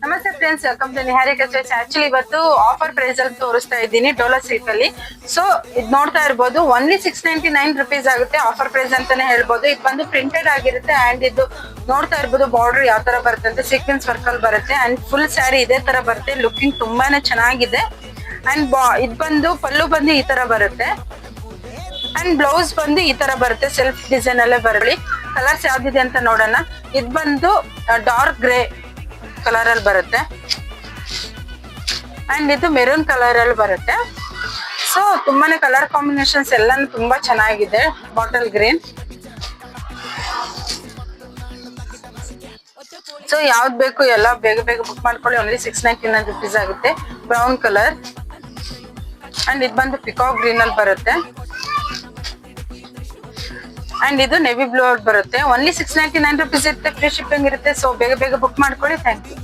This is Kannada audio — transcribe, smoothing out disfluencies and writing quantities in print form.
ನಮಸ್ತೆ ಫ್ರೆಂಡ್ಸ್, ವೆಲ್ಕಮ್ ಟು ನಿಹಾರಿ ಕಚೇರಿ. ಆಕ್ಚುಲಿ ಇವತ್ತು ಆಫರ್ ಪ್ರೈಸ್ ಅಲ್ಲಿ ತೋರಿಸ್ತಾ ಇದ್ದೀನಿ ಡೋಲಾ ಸಿಲ್ಕ್ ಅಲ್ಲಿ. ಸೊ ಇದು ನೋಡ್ತಾ ಇರ್ಬೋದು, ಓನ್ಲಿ 699 ರುಪೀಸ್ ಆಗುತ್ತೆ. ಆಫರ್ ಪ್ರೈಸ್ ಅಂತಾನೆ ಹೇಳ್ಬೋದು. ಇದು ಬಂದು ಪ್ರಿಂಟೆಡ್ ಆಗಿರುತ್ತೆ ಅಂಡ್ ಇದು ನೋಡ್ತಾ ಇರ್ಬೋದು ಬಾರ್ಡರ್ ಯಾವ ತರ ಬರುತ್ತೆ ಅಂತ ಸೀಕ್ವೆನ್ಸ್ ವರ್ಕ್ ಅಲ್ಲಿ ಬರುತ್ತೆ ಅಂಡ್ ಫುಲ್ ಸ್ಯಾರಿ ಇದೇ ತರ ಬರುತ್ತೆ. ಲುಕಿಂಗ್ ತುಂಬಾನೇ ಚೆನ್ನಾಗಿದೆ ಅಂಡ್ ಇದು ಬಂದು ಪಲ್ಲು ಬಂದು ಈ ತರ ಬರುತ್ತೆ ಅಂಡ್ ಬ್ಲೌಸ್ ಬಂದು ಈ ತರ ಬರುತ್ತೆ. ಸೆಲ್ಫ್ ಡಿಸೈನ್ ಅಲ್ಲೇ ಬರಲಿ. ಕಲರ್ಸ್ ಯಾವ್ದಿದೆ ಅಂತ ನೋಡೋಣ. ಇದು ಬಂದು ಡಾರ್ಕ್ ಗ್ರೇ ಕಲರ್ ಅಲ್ಲಿ ಬರುತ್ತೆ ಅಂಡ್ ಇದು ಮೆರೂನ್ ಕಲರ್ ಅಲ್ಲಿ ಬರುತ್ತೆ. ಸೊ ತುಂಬಾನೇ ಕಲರ್ ಕಾಂಬಿನೇಷನ್ಸ್ ಎಲ್ಲಾನು ತುಂಬಾ ಚೆನ್ನಾಗಿದೆ. Bottle green. ಸೊ ಯಾವ್ದು ಬೇಕು ಎಲ್ಲ ಬೇಗ ಬೇಗ ಬುಕ್ ಮಾಡ್ಕೊಳ್ಳಿ. ಓನ್ಲಿ 699 ರುಪೀಸ್ ಆಗುತ್ತೆ. ಬ್ರೌನ್ ಕಲರ್ ಅಂಡ್ ಇದು ಬಂದು ಪಿಕಾಕ್ ಗ್ರೀನ್ ಅಲ್ಲಿ ಬರುತ್ತೆ ಅಂಡ್ ಇದು ನೆವಿ ಬ್ಲೂ ಅಲ್ಲಿ ಬರುತ್ತೆ. ಓನ್ಲಿ 699 ರುಪೀಸ್ ಇರುತ್ತೆ. ಫ್ರೀ ಶಿಪ್ಪಿಂಗ್ ಇರುತ್ತೆ. ಸೊ ಬೇಗ ಬೇಗ ಬುಕ್ ಮಾಡ್ಕೊಳ್ಳಿ. Thank you.